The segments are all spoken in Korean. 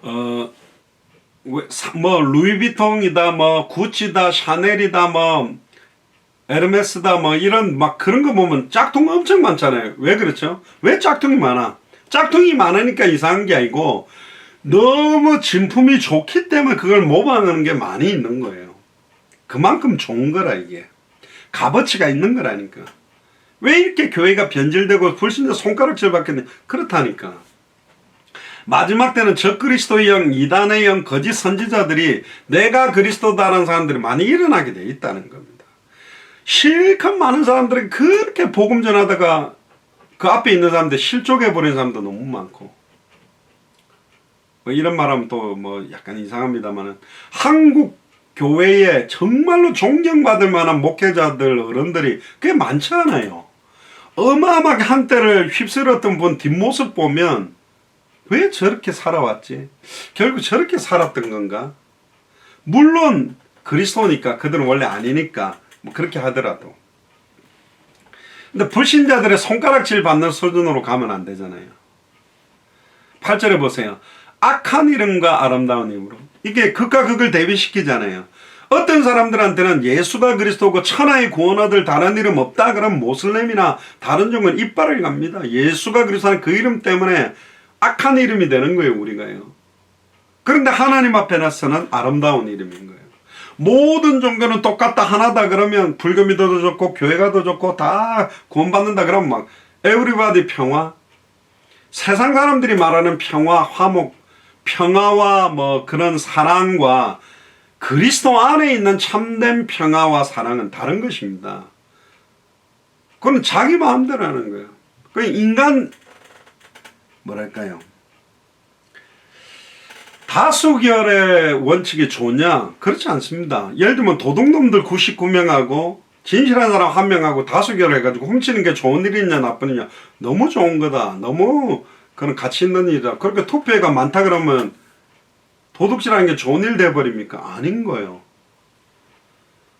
어, 뭐 루이비통이다, 뭐 구찌다, 샤넬이다, 뭐 에르메스다, 뭐 이런 막 그런 거 보면 짝퉁 엄청 많잖아요. 왜 그렇죠? 왜 짝퉁이 많아? 짝퉁이 많으니까 이상한 게 아니고 너무 진품이 좋기 때문에 그걸 모방하는 게 많이 있는 거예요. 그만큼 좋은 거라 이게. 값어치가 있는 거라니까. 왜 이렇게 교회가 변질되고 불신자 손가락질 받겠냐? 그렇다니까. 마지막 때는 적그리스도의 영, 이단의 영, 거짓 선지자들이 내가 그리스도다라는 사람들이 많이 일어나게 돼 있다는 겁니다. 실컷 많은 사람들이 그렇게 복음 전하다가 그 앞에 있는 사람들 실족해버린 사람도 너무 많고, 뭐 이런 말하면 또 뭐 약간 이상합니다만은 한국 교회에 정말로 존경받을 만한 목회자들, 어른들이 꽤 많지 않아요. 어마어마하게 한때를 휩쓸었던 분 뒷모습 보면 왜 저렇게 살아왔지? 결국 저렇게 살았던 건가? 물론 그리스도니까 그들은 원래 아니니까 뭐 그렇게 하더라도. 근데 불신자들의 손가락질 받는 수준으로 가면 안 되잖아요. 8절에 보세요. 악한 이름과 아름다운 이름으로. 이게 극과 극을 대비시키잖아요. 어떤 사람들한테는 예수가 그리스도고 천하의 구원 얻을 다른 이름 없다 그러면 모슬렘이나 다른 종은 이빨을 갑니다. 예수가 그리스도는 그 이름 때문에 악한 이름이 되는 거예요, 우리가요. 그런데 하나님 앞에 나서는 아름다운 이름인 거예요. 모든 종교는 똑같다, 하나다 그러면 불교 믿어도 좋고 교회가 더 좋고 다 구원받는다 그러면 막 에브리바디 평화, 세상 사람들이 말하는 평화, 화목, 평화와 뭐 그런 사랑과 그리스도 안에 있는 참된 평화와 사랑은 다른 것입니다. 그건 자기 마음대로 하는 거예요. 그 인간 뭐랄까요? 다수결의 원칙이 좋냐? 그렇지 않습니다. 예를 들면 도둑놈들 99명하고 진실한 사람 1명하고 다수결을 해가지고 훔치는 게 좋은 일이냐 나쁘냐? 너무 좋은 거다. 너무 그런 가치 있는 일이다. 그렇게 투표가 많다 그러면 도둑질하는 게 좋은 일 돼버립니까? 아닌 거예요.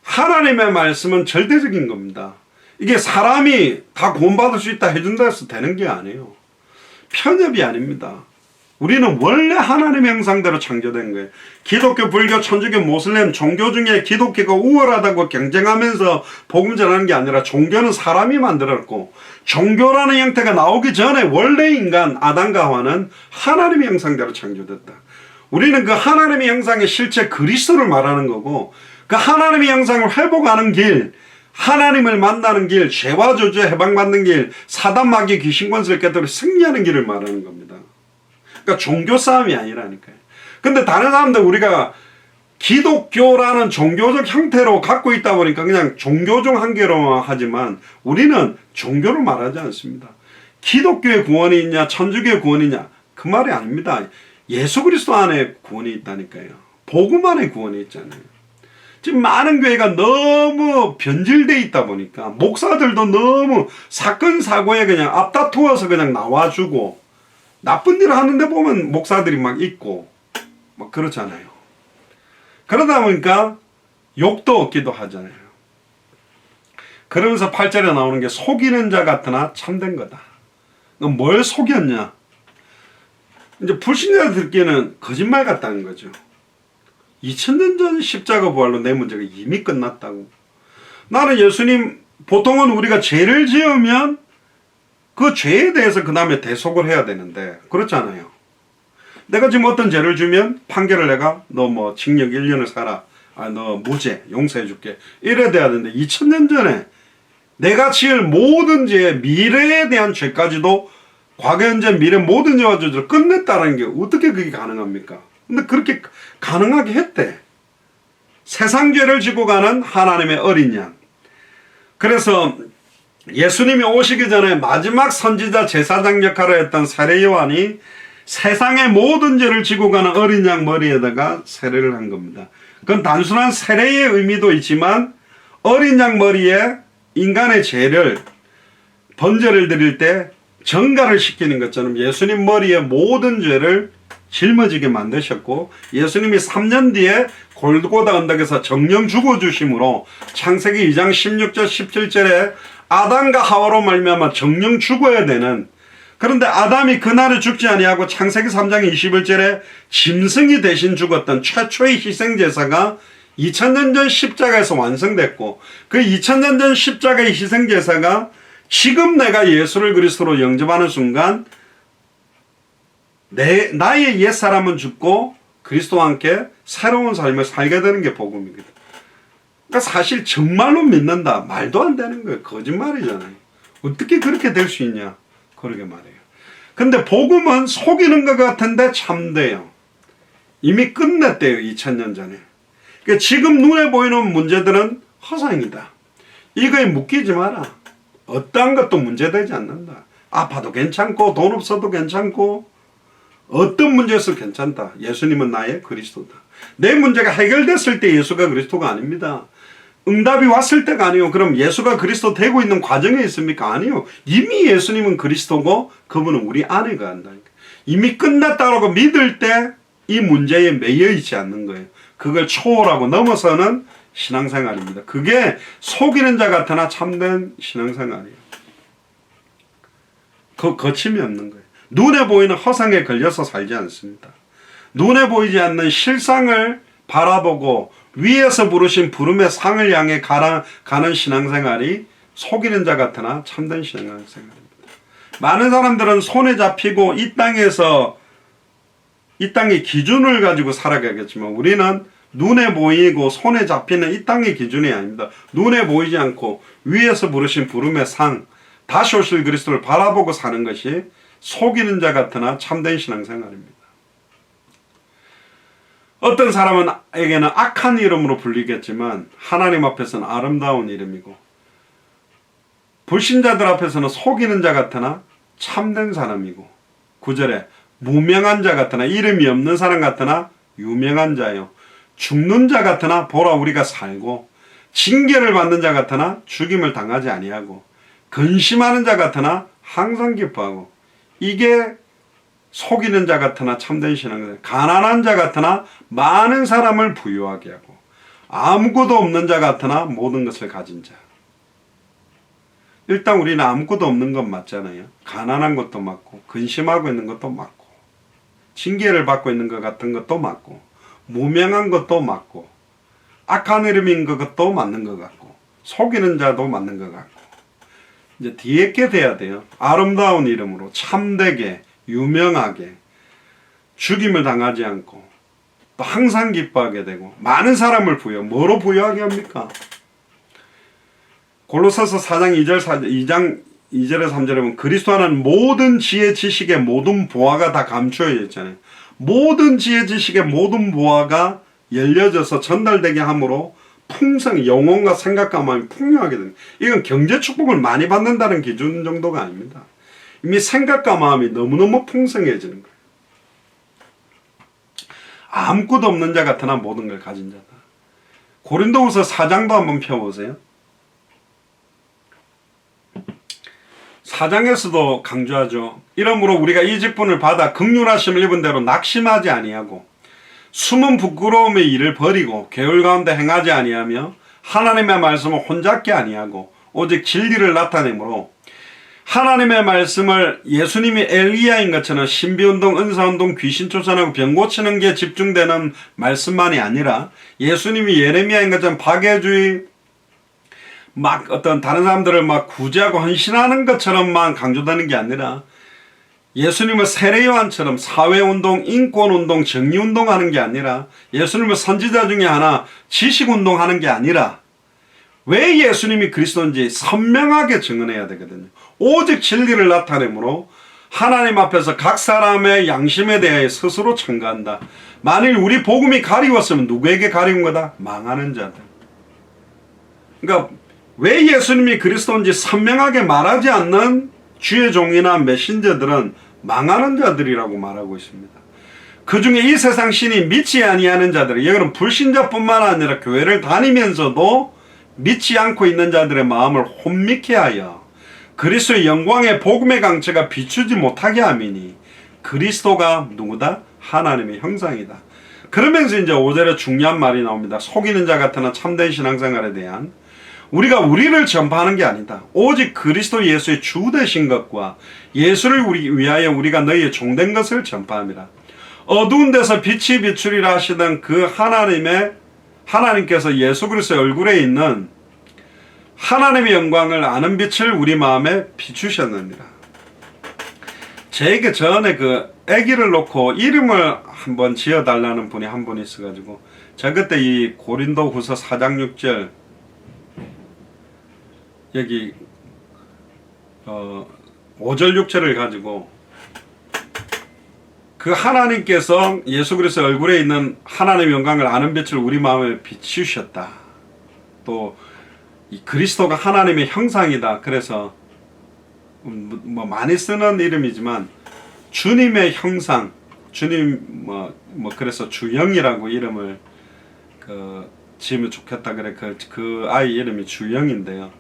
하나님의 말씀은 절대적인 겁니다. 이게 사람이 다 구원받을 수 있다 해준다 해서 되는 게 아니에요. 편협이 아닙니다. 우리는 원래 하나님의 형상대로 창조된 거예요. 기독교, 불교, 천주교, 모슬렘 종교 중에 기독교가 우월하다고 경쟁하면서 복음 전하는 게 아니라 종교는 사람이 만들었고 종교라는 형태가 나오기 전에 원래 인간 아담과 하와는 하나님의 형상대로 창조됐다. 우리는 그 하나님의 형상의 실체 그리스도를 말하는 거고 그 하나님의 형상을 회복하는 길, 하나님을 만나는 길, 죄와 저주에 해방받는 길, 사단 마귀 귀신 권세를 깨뜨려 승리하는 길을 말하는 겁니다. 그러니까 종교 싸움이 아니라니까요. 근데 다른 사람들 우리가 기독교라는 종교적 형태로 갖고 있다 보니까 그냥 종교 중 한 개로 하지만 우리는 종교를 말하지 않습니다. 기독교의 구원이 있냐 천주교의 구원이 있냐 그 말이 아닙니다. 예수 그리스도 안에 구원이 있다니까요. 복음 안에 구원이 있잖아요. 지금 많은 교회가 너무 변질되어 있다 보니까 목사들도 너무 사건 사고에 그냥 앞다투어서 그냥 나와주고 나쁜 일을 하는데 보면 목사들이 막 있고 막 그렇잖아요. 그러다 보니까 욕도 얻기도 하잖아요. 그러면서 8절에 나오는 게 속이는 자 같으나 참된 거다. 뭘 속였냐? 이제 불신자들께는 거짓말 같다는 거죠. 2000년 전 십자가 부활로 내 문제가 이미 끝났다고. 나는 예수님, 보통은 우리가 죄를 지으면 그 죄에 대해서 그 다음에 대속을 해야 되는데 그렇잖아요. 내가 지금 어떤 죄를 주면 판결을 내가 너 뭐 징역 1년을 살아, 너 무죄 용서해 줄게 이래 돼야 되는데 2000년 전에 내가 지을 모든 죄, 미래에 대한 죄까지도 과거, 현재, 미래 모든 죄와 저주를 끝냈다는 게 어떻게 그게 가능합니까? 근데 그렇게 가능하게 했대. 세상 죄를 지고 가는 하나님의 어린 양. 그래서 예수님이 오시기 전에 마지막 선지자 제사장 역할을 했던 세례 요한이 세상의 모든 죄를 지고 가는 어린 양 머리에다가 세례를 한 겁니다. 그건 단순한 세례의 의미도 있지만 어린 양 머리에 인간의 죄를 번제를 드릴 때 정가를 시키는 것처럼 예수님 머리에 모든 죄를 짊어지게 만드셨고 예수님이 3년 뒤에 골고다 언덕에서 정령 죽어주심으로 창세기 2장 16절 17절에 아담과 하와로 말미암아 정령 죽어야 되는 그런데 아담이 그날에 죽지 아니하고 창세기 3장 21절에 짐승이 대신 죽었던 최초의 희생제사가 2000년 전 십자가에서 완성됐고, 그 2000년 전 십자가의 희생제사가 지금 내가 예수를 그리스도로 영접하는 순간 나의 옛사람은 죽고 그리스도와 함께 새로운 삶을 살게 되는 게 복음이거든. 그러니까 사실 정말로 믿는다, 말도 안 되는 거예요. 거짓말이잖아요. 어떻게 그렇게 될 수 있냐, 그러게 말이에요. 근데 복음은 속이는 것 같은데 참돼요. 이미 끝냈대요, 2000년 전에. 그러니까 지금 눈에 보이는 문제들은 허상이다. 이거에 묶이지 마라. 어떠한 것도 문제되지 않는다. 아파도 괜찮고 돈 없어도 괜찮고 어떤 문제에서 괜찮다. 예수님은 나의 그리스도다. 내 문제가 해결됐을 때 예수가 그리스도가 아닙니다. 응답이 왔을 때가 아니요. 그럼 예수가 그리스도 되고 있는 과정에 있습니까? 아니요. 이미 예수님은 그리스도고 그분은 우리 안에 간다니까. 이미 끝났다고 믿을 때 이 문제에 매여 있지 않는 거예요. 그걸 초월하고 넘어서는 신앙생활입니다. 그게 속이는 자 같으나 참된 신앙생활이에요. 거침이 없는 거예요. 눈에 보이는 허상에 걸려서 살지 않습니다. 눈에 보이지 않는 실상을 바라보고 위에서 부르신 부름의 상을 향해 가는 신앙생활이 속이는 자 같으나 참된 신앙생활입니다. 많은 사람들은 손에 잡히고 이 땅의 기준을 가지고 살아가겠지만 우리는 눈에 보이고 손에 잡히는 이 땅의 기준이 아닙니다. 눈에 보이지 않고 위에서 부르신 부름의 상, 다시 오실 그리스도를 바라보고 사는 것이 속이는 자 같으나 참된 신앙생활입니다. 어떤 사람에게는 악한 이름으로 불리겠지만 하나님 앞에서는 아름다운 이름이고, 불신자들 앞에서는 속이는 자 같으나 참된 사람이고, 9절에 무명한 자 같으나, 이름이 없는 사람 같으나 유명한 자요, 죽는 자 같으나 보라 우리가 살고, 징계를 받는 자 같으나 죽임을 당하지 아니하고, 근심하는 자 같으나 항상 기뻐하고. 이게 속이는 자 같으나 참된 신앙생. 가난한 자 같으나 많은 사람을 부유하게 하고, 아무것도 없는 자 같으나 모든 것을 가진 자. 일단 우리는 아무것도 없는 건 맞잖아요. 가난한 것도 맞고, 근심하고 있는 것도 맞고, 징계를 받고 있는 것 같은 것도 맞고, 무명한 것도 맞고, 악한 이름인 것도 맞는 것 같고, 속이는 자도 맞는 것 같고, 이제 뒤에 게 돼야 돼요. 아름다운 이름으로 참되게 유명하게 죽임을 당하지 않고 또 항상 기뻐하게 되고 많은 사람을 뭐로 부여하게 합니까? 골로새서 4장 2절에 3절에 보면 그리스도 안에는 모든 지혜 지식의 모든 보화가 다 감추어져 있잖아요. 모든 지혜 지식의 모든 보화가 열려져서 전달되게 함으로 풍성, 영혼과 생각과 마음이 풍요하게 됩니다. 이건 경제 축복을 많이 받는다는 기준 정도가 아닙니다. 이미 생각과 마음이 너무너무 풍성해지는 거예요. 아무것도 없는 자 같으나 모든 걸 가진 자다. 고린도후서 4장도 한번 펴보세요. 4장에서도 강조하죠. 이러므로 우리가 이 직분을 받아 긍휼하심을 입은 대로 낙심하지 아니하고 숨은 부끄러움의 일을 버리고 계율 가운데 행하지 아니하며 하나님의 말씀을 혼잡게 아니하고 오직 진리를 나타내므로, 하나님의 말씀을 예수님이 엘리야인 것처럼 신비운동, 은사운동, 귀신 쫓아내고 병 고치는 게 집중되는 말씀만이 아니라 예수님이 예레미야인 것처럼 박애주의, 막 어떤 다른 사람들을 막 구제하고 헌신하는 것처럼만 강조되는 게 아니라 예수님은 세례요한처럼 사회운동, 인권운동, 정리운동 하는 게 아니라, 예수님은 선지자 중에 하나 지식운동 하는 게 아니라 왜 예수님이 그리스도인지 선명하게 증언해야 되거든요. 오직 진리를 나타내므로 하나님 앞에서 각 사람의 양심에 대해 스스로 청구한다. 만일 우리 복음이 가리웠으면 누구에게 가리운 거다? 망하는 자들. 그러니까 왜 예수님이 그리스도인지 선명하게 말하지 않는 주의 종이나 메신저들은 망하는 자들이라고 말하고 있습니다. 그 중에 이 세상 신이 믿지 아니하는 자들, 이거는 불신자뿐만 아니라 교회를 다니면서도 믿지 않고 있는 자들의 마음을 혼미케 하여 그리스도의 영광의 복음의 강체가 비추지 못하게 함이니 그리스도가 누구다? 하나님의 형상이다. 그러면서 이제 5절에 중요한 말이 나옵니다. 속이는 자 같으나 참된 신앙생활에 대한, 우리가 우리를 전파하는 게 아니다. 오직 그리스도 예수의 주 되신 것과 예수를 위하여 우리가 너희의 종된 것을 전파합니다. 어두운 데서 빛이 비추리라 하시던 그 하나님께서 예수 그리스도의 얼굴에 있는 하나님의 영광을 아는 빛을 우리 마음에 비추셨느니라. 제게 전에 그 아기를 놓고 이름을 한번 지어달라는 분이 한 분 있어가지고 제가 그때 이 고린도 후서 4장 6절 여기 5절 6절을 가지고 그 하나님께서 예수 그리스도의 얼굴에 있는 하나님의 영광을 아는 빛을 우리 마음에 비추셨다. 또 이 그리스도가 하나님의 형상이다. 그래서 뭐 많이 쓰는 이름이지만 주님의 형상, 주님 그래서 주영이라고 이름을 지으면 좋겠다. 그래 그 아이 이름이 주영인데요.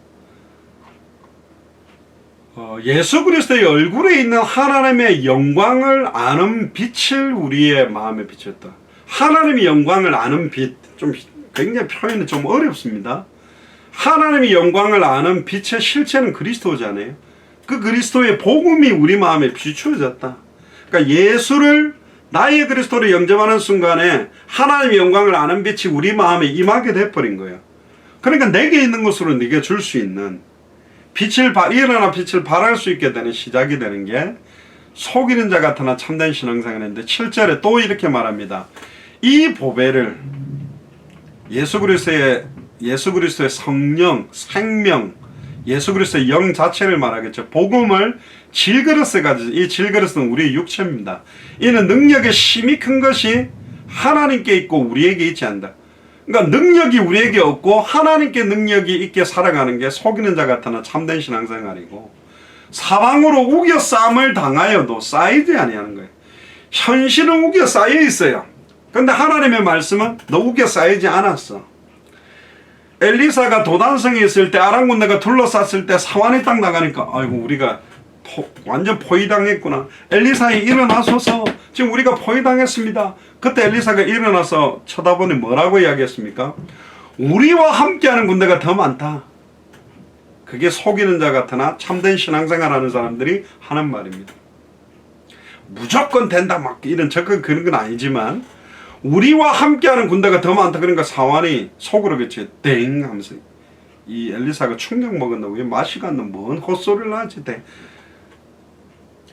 예수 그리스도의 얼굴에 있는 하나님의 영광을 아는 빛을 우리의 마음에 비쳤다. 하나님의 영광을 아는 빛, 좀 굉장히 표현이 좀 어렵습니다. 하나님의 영광을 아는 빛의 실체는 그리스도잖아요. 그 그리스도의 복음이 우리 마음에 비추어졌다. 그러니까 예수를 나의 그리스도를 영접하는 순간에 하나님의 영광을 아는 빛이 우리 마음에 임하게 돼버린 거예요. 그러니까 내게 있는 것으로 네게 줄 수 있는 일어나 빛을 발할 수 있게 되는 시작이 되는 게 속이는 자 같으나 참된 신앙생활인데 7절에 또 이렇게 말합니다. 이 보배를 예수 그리스도의 성령, 생명, 예수 그리스도의 영 자체를 말하겠죠. 복음을 질그릇에 가지고, 이 질그릇은 우리의 육체입니다. 이는 능력의 힘이 큰 것이 하나님께 있고 우리에게 있지 않다. 그러니까 능력이 우리에게 없고 하나님께 능력이 있게 살아가는 게 속이는 자 같으나 참된 신앙생활이고, 사방으로 우겨싸움을 당하여도 쌓이지 아니하는 거예요. 현실은 우겨 쌓여 있어요. 근데 하나님의 말씀은 너 우겨 쌓이지 않았어. 엘리사가 도단성에 있을 때 아람 군대가 둘러쌌을 때 사환이 딱 나가니까 아이고 우리가 완전 포위당했구나. 엘리사에 일어나소서, 지금 우리가 포위당했습니다. 그때 엘리사가 일어나서 쳐다보니 뭐라고 이야기했습니까? 우리와 함께하는 군대가 더 많다. 그게 속이는 자 같으나 참된 신앙생활 하는 사람들이 하는 말입니다. 무조건 된다 막 이런 적극 그런 건 아니지만 우리와 함께하는 군대가 더 많다. 그러니까 사환이 속으로 그치 땡 하면서 이 엘리사가 충격 먹었나 왜 맛이 갔나 뭔 헛소리를 하지 땡.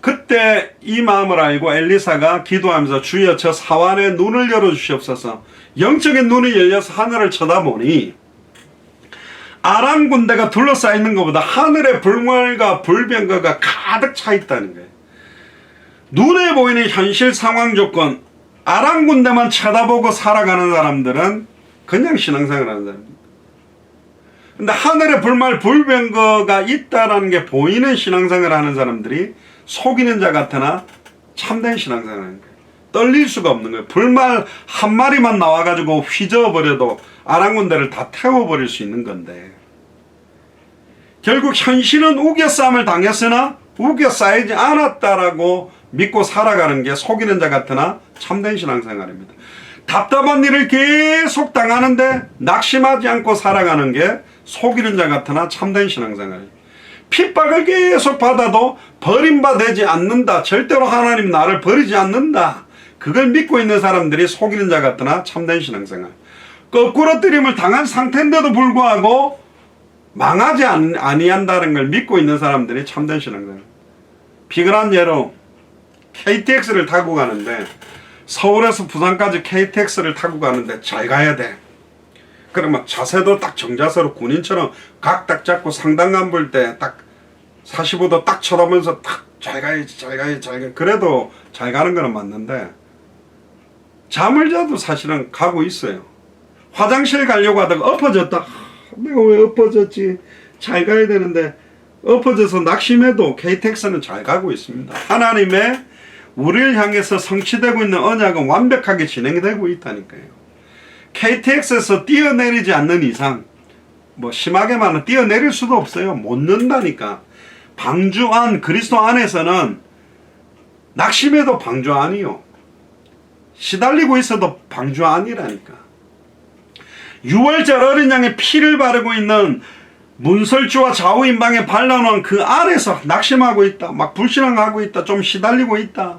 그때 이 마음을 알고 엘리사가 기도하면서 주여 저 사환의 눈을 열어주시옵소서. 영적인 눈이 열려서 하늘을 쳐다보니 아람 군대가 둘러싸이는 것보다 하늘의 불멸과 불병거가 가득 차 있다는 거예요. 눈에 보이는 현실 상황 조건, 아람 군대만 쳐다보고 살아가는 사람들은 그냥 신앙생활 하는 사람입니다. 근데 하늘의 불말 불병거가 있다라는 게 보이는 신앙생활 하는 사람들이 속이는 자 같으나 참된 신앙생활 하는 거예요. 떨릴 수가 없는 거예요. 불말 한 마리만 나와가지고 휘저어버려도 아람 군대를 다 태워버릴 수 있는 건데, 결국 현실은 우겨싸움을 당했으나 우겨싸이지 않았다라고 믿고 살아가는 게 속이는 자 같으나 참된 신앙생활입니다. 답답한 일을 계속 당하는데 낙심하지 않고 살아가는 게 속이는 자 같으나 참된 신앙생활입니다. 핍박을 계속 받아도 버림받지 않는다. 절대로 하나님 나를 버리지 않는다. 그걸 믿고 있는 사람들이 속이는 자 같으나 참된 신앙생활. 거꾸로뜨림을 당한 상태인데도 불구하고 망하지 아니한다는 걸 믿고 있는 사람들이 참된 신앙생활. 비근한 예로 KTX를 타고 가는데, 서울에서 부산까지 KTX를 타고 가는데 잘 가야 돼. 그러면 자세도 딱 정자세로 군인처럼 각 딱 잡고 상단감 볼 때 딱 45도 딱 쳐다보면서 딱 잘 가야지 잘 가야지 잘 가야지. 그래도 잘 가는 거는 맞는데 잠을 자도 사실은 가고 있어요. 화장실 가려고 하다가 엎어졌다. 내가 왜 엎어졌지? 잘 가야 되는데 엎어져서 낙심해도 KTX는 잘 가고 있습니다. 하나님의 우리를 향해서 성취되고 있는 언약은 완벽하게 진행되고 있다니까요. KTX에서 뛰어내리지 않는 이상, 뭐 심하게 말하면 뛰어내릴 수도 없어요. 못 는다니까. 방주 안, 그리스도 안에서는 낙심해도 방주 안이요. 시달리고 있어도 방주 안이라니까. 6월절 어린 양의 피를 바르고 있는 문설주와 좌우인방에 발라놓은 그 아래서 낙심하고 있다. 막 불신앙하고 있다. 좀 시달리고 있다.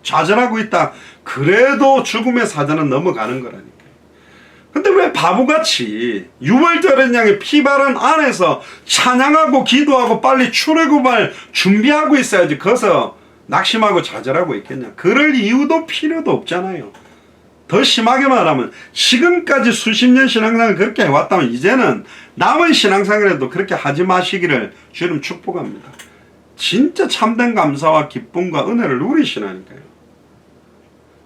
좌절하고 있다. 그래도 죽음의 사자는 넘어가는 거라니까요. 근데 왜 바보같이 유월절은 양의 피바른 안에서 찬양하고 기도하고 빨리 출애굽할 준비하고 있어야지 거기서 낙심하고 좌절하고 있겠냐. 그럴 이유도 필요도 없잖아요. 더 심하게 말하면 지금까지 수십 년 신앙생활을 그렇게 해왔다면 이제는 남은 신앙생활에도 그렇게 하지 마시기를 주님 축복합니다. 진짜 참된 감사와 기쁨과 은혜를 누리시라니까요.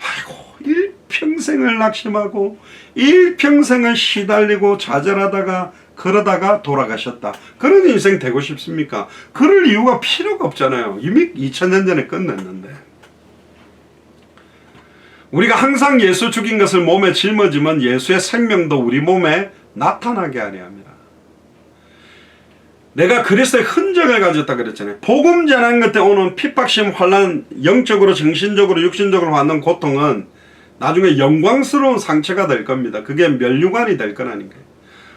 아이고 일평생을 낙심하고 일평생을 시달리고 좌절하다가 그러다가 돌아가셨다. 그런 인생 되고 싶습니까? 그럴 이유가 필요가 없잖아요. 이미 2000년 전에 끝냈는데. 우리가 항상 예수 죽인 것을 몸에 짊어지면 예수의 생명도 우리 몸에 나타나게 하려 합니다. 내가 그리스도의 흔적을 가졌다 그랬잖아요. 복음 전하는 것 때 오는 핍박심, 환난, 영적으로, 정신적으로, 육신적으로 받는 고통은 나중에 영광스러운 상처가 될 겁니다. 그게 면류관이 될 거라니까요.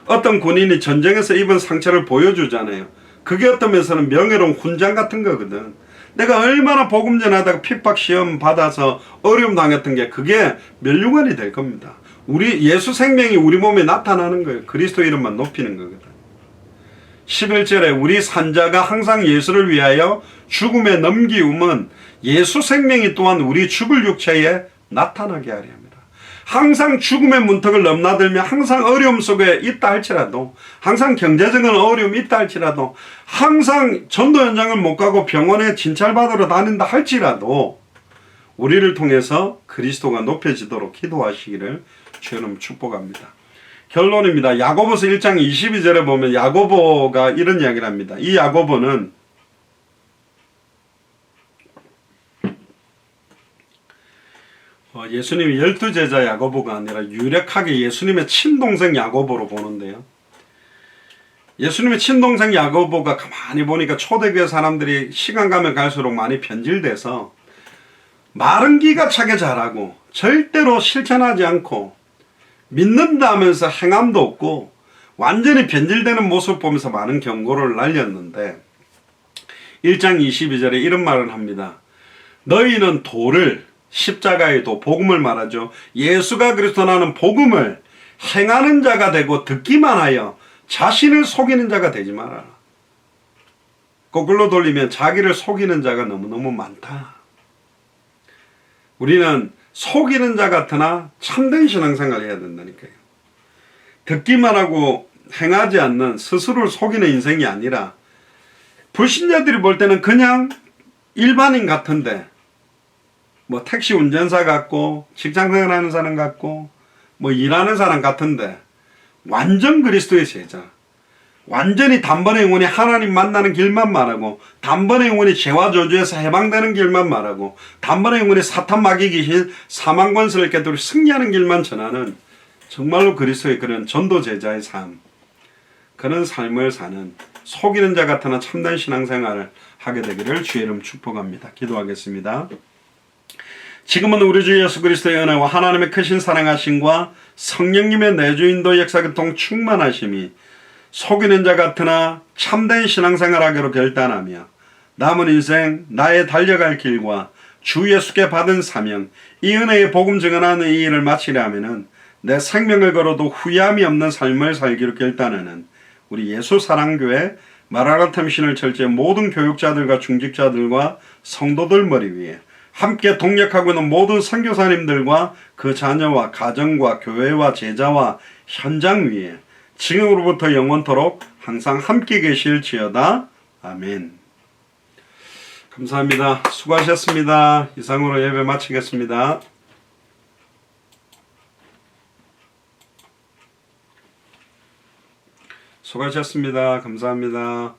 어떤 군인이 전쟁에서 입은 상처를 보여주잖아요. 그게 어떤 면에서는 명예로운 훈장 같은 거거든. 내가 얼마나 복음 전하다가 핍박 시험 받아서 어려움 당했던 게 그게 면류관이 될 겁니다. 우리 예수 생명이 우리 몸에 나타나는 거예요. 그리스도 이름만 높이는 거거든. 11절에 우리 산자가 항상 예수를 위하여 죽음에 넘기움은 예수 생명이 또한 우리 죽을 육체에 나타나게 하려 합니다. 항상 죽음의 문턱을 넘나들며 항상 어려움 속에 있다 할지라도, 항상 경제적인 어려움이 있다 할지라도, 항상 전도 현장을 못 가고 병원에 진찰받으러 다닌다 할지라도 우리를 통해서 그리스도가 높여지도록 기도하시기를 주님 축복합니다. 결론입니다. 야고보서 1장 22절에 보면 야고보가 이런 이야기를 합니다. 이 야고보는 예수님이 12제자 야고보가 아니라 유력하게 예수님의 친동생 야고보로 보는데요. 예수님의 친동생 야고보가 가만히 보니까 초대교회 사람들이 시간 가면 갈수록 많이 변질돼서 말은 기가 차게 잘하고 절대로 실천하지 않고 믿는다 하면서 행함도 없고 완전히 변질되는 모습 보면서 많은 경고를 날렸는데 1장 22절에 이런 말을 합니다. 너희는 도를, 십자가의 도, 복음을 말하죠. 예수가 그리스도라는 복음을 행하는 자가 되고 듣기만 하여 자신을 속이는 자가 되지 말아라. 거꾸로 돌리면 자기를 속이는 자가 너무너무 많다. 우리는 속이는 자 같으나 참된 신앙생활을 해야 된다니까요. 듣기만 하고 행하지 않는 스스로를 속이는 인생이 아니라 불신자들이 볼 때는 그냥 일반인 같은데 뭐 택시 운전사 같고 직장생활 하는 사람 같고 뭐 일하는 사람 같은데 완전 그리스도의 제자, 완전히 단번에 영혼이 하나님 만나는 길만 말하고 단번에 영혼이 죄와 저주에서 해방되는 길만 말하고 단번에 영혼이 사탄 마귀 귀신 사망 권세를 깨뜨리고 승리하는 길만 전하는 정말로 그리스도의 그런 전도 제자의 삶, 그런 삶을 사는 속이는 자 같으나 참된 신앙생활을 하게 되기를 주의 이름 축복합니다. 기도하겠습니다. 지금은 우리 주 예수 그리스도의 은혜와 하나님의 크신 사랑하심과 성령님의 내주인도 역사교통 충만하심이 속이는 자 같으나 참된 신앙생활하기로 결단하며 남은 인생 나의 달려갈 길과 주 예수께 받은 사명, 이 은혜의 복음 증언하는 이 일을 마치려 하면은 내 생명을 걸어도 후회함이 없는 삶을 살기로 결단하는 우리 예수 사랑교회 마라나탐 신을 철저히 모든 교육자들과 중직자들과 성도들 머리 위에 함께 동력하고 있는 모든 선교사님들과 그 자녀와 가정과 교회와 제자와 현장 위에 지금으로부터 영원토록 항상 함께 계실지어다. 아멘. 감사합니다. 수고하셨습니다. 이상으로 예배 마치겠습니다. 수고하셨습니다. 감사합니다.